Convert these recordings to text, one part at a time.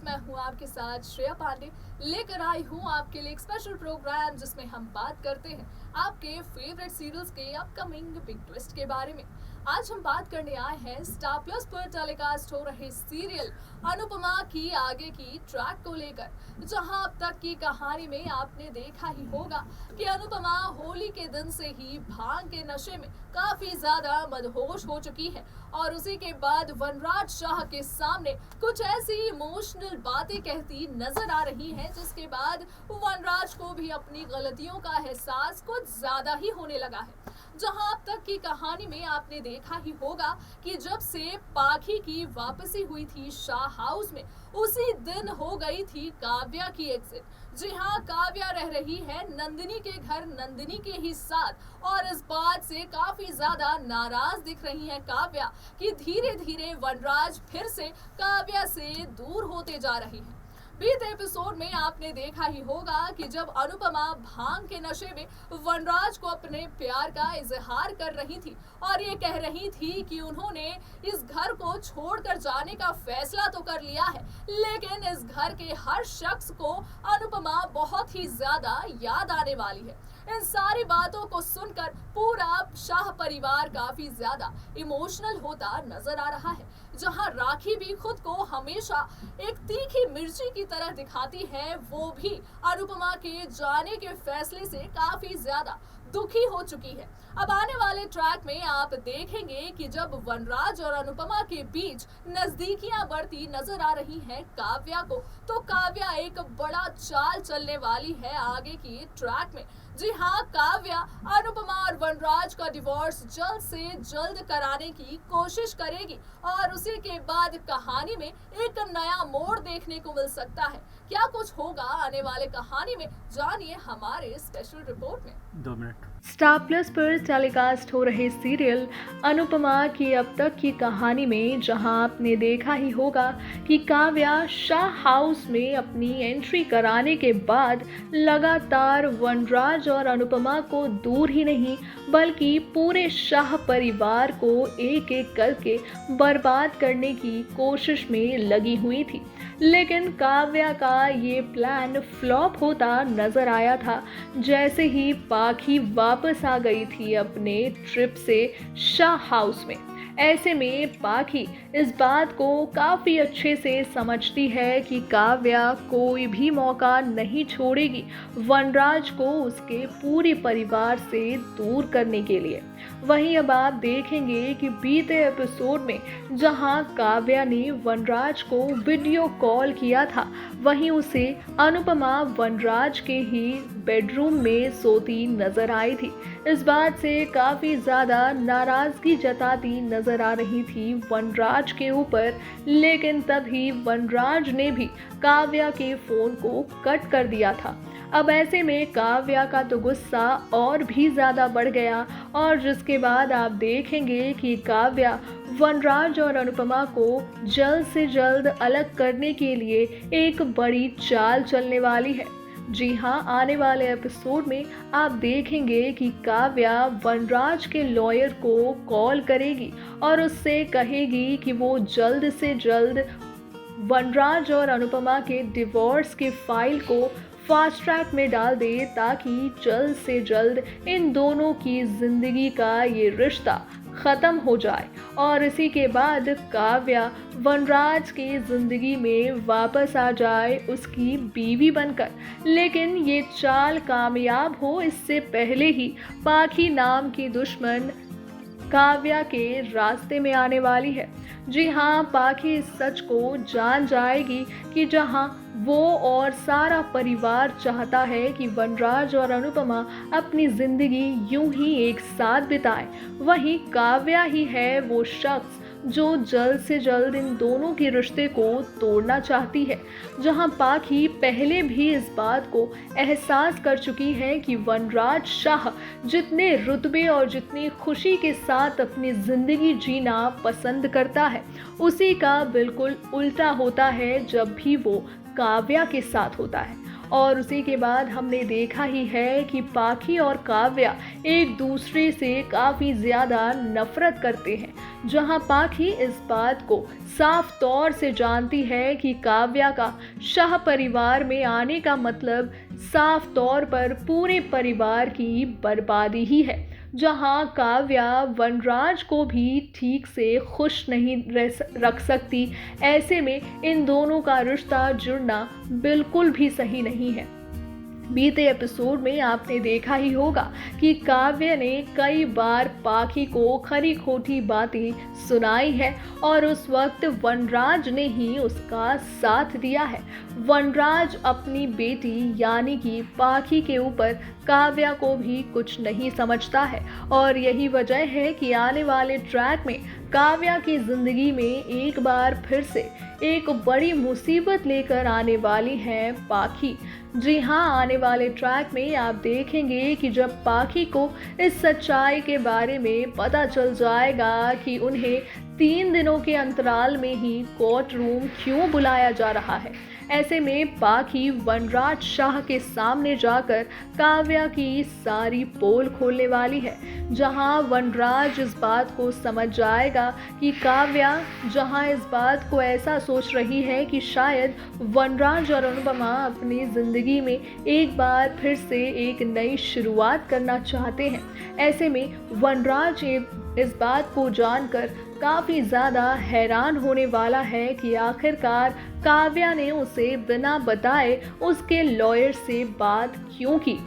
मैं हूँ आपके साथ श्रेया पांडे। लेकर आई हूँ आपके लिए एक स्पेशल प्रोग्राम जिसमें हम बात करते हैं आपके फेवरेट सीरियल्स के अपकमिंग बिग ट्विस्ट के बारे में। आज हम बात करने आए हैं स्टार प्लस पर टेलीकास्ट हो रहे सीरियल अनुपमा की आगे की ट्रैक को लेकर, जहां अब तक की कहानी में आपने देखा ही होगा कि अनुपमा होली के दिन से ही भांग के नशे में काफी ज्यादा मदहोश हो चुकी है और उसी के बाद वनराज शाह के सामने कुछ ऐसी इमोशनल बातें कहती नजर आ रही हैं, जिसके बाद वनराज को भी अपनी गलतियों का एहसास कुछ ज्यादा ही होने लगा है। जहां अब तक की कहानी में आपने देखा ही होगा कि जब से पाखी की वापसी हुई थी शाह हाउस में, उसी दिन हो गई थी काव्या की एग्जिट। जी हाँ, काव्या रह रही है नंदिनी के घर नंदिनी के ही साथ और इस बात से काफी ज्यादा नाराज दिख रही है काव्या कि धीरे धीरे वनराज फिर से काव्या से दूर होते जा रही है। बीते एपिसोड में आपने देखा ही होगा कि जब अनुपमा भांग के नशे में वनराज को अपने प्यार का इजहार कर रही थी और ये कह रही थी कि उन्होंने इस घर को छोड़कर जाने का फैसला तो कर लिया है, लेकिन इस घर के हर शख्स को अनुपमा बहुत ही ज्यादा याद आने वाली है। इन सारी बातों को सुनकर पूरा शाह परिवार काफी ज्यादा इमोशनल होता नजर आ रहा है, जहां राखी भी खुद को हमेशा एक तीखी मिर्ची की तरह दिखाती है। वो भी अनुपमा के जाने के फैसले से काफी ज्यादा दुखी हो चुकी है। अब आने वाले ट्रैक में आप देखेंगे कि जब वनराज और अनुपमा के बीच नजदीकियां बढ़ती नजर आ रही हैं काव्या को, तो काव्या एक बड़ा चाल चलने वाली है आगे की ट्रैक में। जी हाँ, काव्या अनुपमा और वनराज का डिवोर्स जल्द से जल्द कराने की कोशिश करेगी और उसी के बाद कहानी में एक नया मोड़ देखने को मिल सकता है। क्या कुछ होगा आने वाले कहानी में, जानिए हमारे स्पेशल रिपोर्ट में। 2 मिनट। स्टार प्लस पर टेलीकास्ट हो रहे सीरियल अनुपमा की अब तक की कहानी में, जहां आपने देखा ही होगा कि काव्या शाह हाउस में अपनी एंट्री कराने के बाद लगातार वनराज और अनुपमा को दूर ही नहीं बल्कि पूरे शाह परिवार को एक एक करके बर्बाद करने की कोशिश में लगी हुई थी। लेकिन काव्या का ये प्लान फ्लॉप होता नजर आया था जैसे ही पाखी वापस आ गई थी अपने ट्रिप से शाह हाउस में। ऐसे में पाखी इस बात को काफ़ी अच्छे से समझती है कि काव्या कोई भी मौका नहीं छोड़ेगी वनराज को उसके पूरे परिवार से दूर करने के लिए। वहीं अब आप देखेंगे कि बीते एपिसोड में जहां काव्या ने वनराज को वीडियो कॉल किया था, वहीं उसे अनुपमा वनराज के ही बेडरूम में सोती नजर आई थी। इस बात से काफ़ी ज़्यादा नाराज़गी जताती नजर आ रही थी वनराज के ऊपर, लेकिन तभी वनराज ने भी काव्या के फ़ोन को कट कर दिया था। अब ऐसे में काव्या का तो गुस्सा और भी ज़्यादा बढ़ गया और जिसके बाद आप देखेंगे कि काव्या वनराज और अनुपमा को जल्द से जल्द अलग करने के लिए एक बड़ी चाल चलने वाली है। जी हाँ, आने वाले एपिसोड में आप देखेंगे कि काव्या वनराज के लॉयर को कॉल करेगी और उससे कहेगी कि वो जल्द से जल्द वनराज और अनुपमा के डिवोर्स के फाइल को फास्ट ट्रैक में डाल दे, ताकि जल्द से जल्द इन दोनों की जिंदगी का ये रिश्ता ख़त्म हो जाए और इसी के बाद काव्या वनराज की ज़िंदगी में वापस आ जाए उसकी बीवी बनकर। लेकिन ये चाल कामयाब हो इससे पहले ही पाखी नाम की दुश्मन काव्या के रास्ते में आने वाली है। जी हाँ, पाखी इस सच को जान जाएगी कि जहाँ वो और सारा परिवार चाहता है कि वनराज और अनुपमा अपनी जिंदगी यूं ही एक साथ बिताएं, वहीं काव्या ही है वो शख्स जो जल्द से जल्द इन दोनों के रिश्ते को तोड़ना चाहती है। जहां पाखी पहले भी इस बात को एहसास कर चुकी है कि वनराज शाह जितने रुतबे और जितनी खुशी के साथ अपनी ज़िंदगी जीना पसंद करता है, उसी का बिल्कुल उल्टा होता है जब भी वो काव्या के साथ होता है। और उसी के बाद हमने देखा ही है कि पाखी और काव्या एक दूसरे से काफ़ी ज़्यादा नफरत करते हैं, जहां पाखी इस बात को साफ तौर से जानती है कि काव्या का शाह परिवार में आने का मतलब साफ तौर पर पूरे परिवार की बर्बादी ही है। जहां काव्या वनराज को भी ठीक से खुश नहीं रख सकती, ऐसे में इन दोनों का रिश्ता जुड़ना बिल्कुल भी सही नहीं है। बीते एपिसोड में आपने देखा ही होगा कि काव्य ने कई बार पाखी को खरी खोटी बातें सुनाई है और उस वक्त वनराज ने ही उसका साथ दिया है। वनराज अपनी बेटी यानी कि पाखी के ऊपर काव्या को भी कुछ नहीं समझता है और यही वजह है कि आने वाले ट्रैक में काव्या की जिंदगी में एक बार फिर से एक बड़ी मुसीबत लेकर आने वाली है पाखी। जी हाँ, आने वाले ट्रैक में आप देखेंगे कि जब पाखी को इस सच्चाई के बारे में पता चल जाएगा कि उन्हें 3 दिनों के अंतराल में ही कोर्ट रूम क्यों बुलाया जा रहा है, ऐसे में पाखी वनराज शाह के सामने जाकर काव्या की सारी पोल खोलने वाली है। जहां वनराज इस बात को समझ जाएगा कि काव्या जहां इस बात को ऐसा सोच रही है कि शायद वनराज और अनुपमा अपनी जिंदगी में एक बार फिर से एक नई शुरुआत करना चाहते हैं, ऐसे में वनराज इस बात को जानकर काफ़ी ज़्यादा हैरान होने वाला है कि आखिरकार काव्या ने उसे बिना बताए उसके लॉयर से बात क्यों की।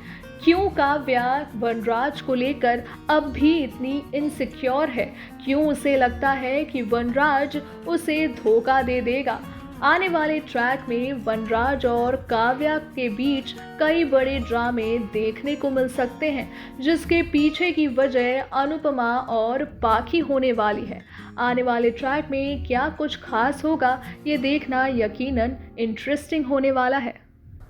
क्यों काव्या वनराज को लेकर अब भी इतनी इनसिक्योर है, क्यों उसे लगता है कि वनराज उसे धोखा दे देगा। आने वाले ट्रैक में वनराज और काव्या के बीच कई बड़े ड्रामे देखने को मिल सकते हैं, जिसके पीछे की वजह अनुपमा और पाखी होने वाली है। आने वाले ट्रैक में क्या कुछ खास होगा, ये देखना यकीनन इंटरेस्टिंग होने वाला है।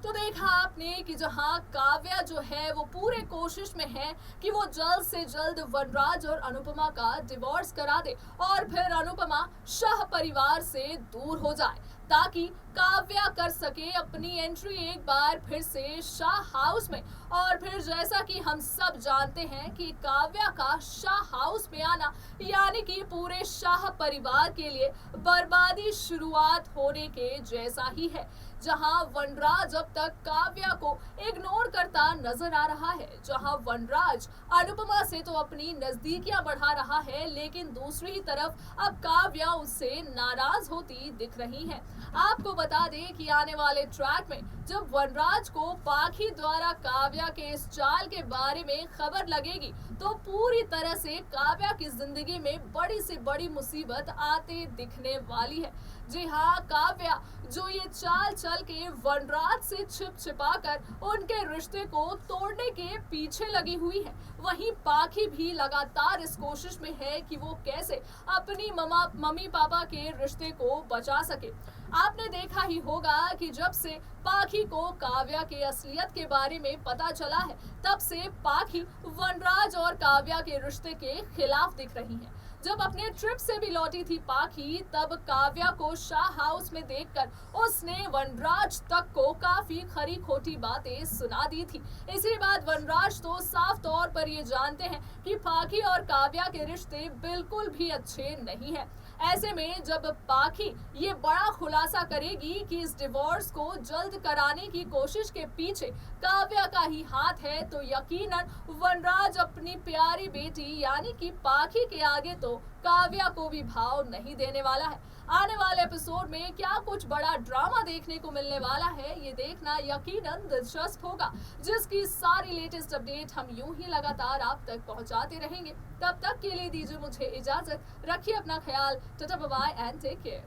तो देखा आपने कि जहां काव्या जो है वो पूरे कोशिश में है कि वो जल्द से जल्द वनराज और अनुपमा का डिवोर्स करा दे और फिर अनुपमा शाह परिवार से दूर हो जाए, ताकि काव्या कर सके अपनी एंट्री एक बार फिर से शाह हाउस में। और फिर जैसा कि हम सब जानते हैं कि काव्या का शाह हाउस में आना यानी कि पूरे शाह परिवार के लिए बर्बादी शुरुआत होने के जैसा ही है। जहां वनराज अब तक काव्या को इग्नोर करता नजर आ रहा है, जहां वनराज अनुपमा से तो अपनी नजदीकियां बढ़ा रहा है, लेकिन दूसरी तरफ अब काव्या उससे नाराज होती दिख रही है। आपको बता दें कि आने वाले ट्रैक में जब वनराज को पाखी द्वारा काव्या के इस चाल के बारे में खबर लगेगी, तो पूरी तरह से काव्या की जिंदगी में बड़ी से बड़ी मुसीबत आते दिखने वाली है। जी हाँ, काव्या जो ये चाल चल के वनराज से छिपा कर उनके रिश्ते को तोड़ने के पीछे लगी हुई है, वहीं पाखी भी लगातार इस कोशिश में है कि वो कैसे अपनी मम्मी पापा के रिश्ते को बचा सके। आपने देखा ही होगा कि जब से पाखी को काव्या के असलियत के बारे में पता चला है, तब से पाखी वनराज और काव्या के रिश्ते के खिलाफ दिख रही है। जब अपने ट्रिप से भी लौटी थी पाखी, तब काव्या को शाह हाउस में देखकर उसने वनराज तक को काफी खरी खोटी बातें सुना दी थी। इसी बाद वनराज तो साफ तौर पर ये जानते हैं कि पाखी और काव्या के रिश्ते बिल्कुल भी अच्छे नहीं हैं। ऐसे में जब पाखी ये बड़ा खुलासा करेगी कि इस डिवोर्स को जल्द कराने की कोशिश के पीछे काव्या का ही हाथ है, तो यकीनन वनराज अपनी प्यारी बेटी यानी कि पाखी के आगे तो काव्या को भी भाव नहीं देने वाला है। आने वाले एपिसोड में क्या कुछ बड़ा ड्रामा देखने को मिलने वाला है, ये देखना यकीनन दिलचस्प होगा, जिसकी सारी लेटेस्ट अपडेट हम यूं ही लगातार आप तक पहुंचाते रहेंगे। तब तक के लिए दीजिए मुझे इजाजत, रखिए अपना ख्याल, tata bye bye and take care.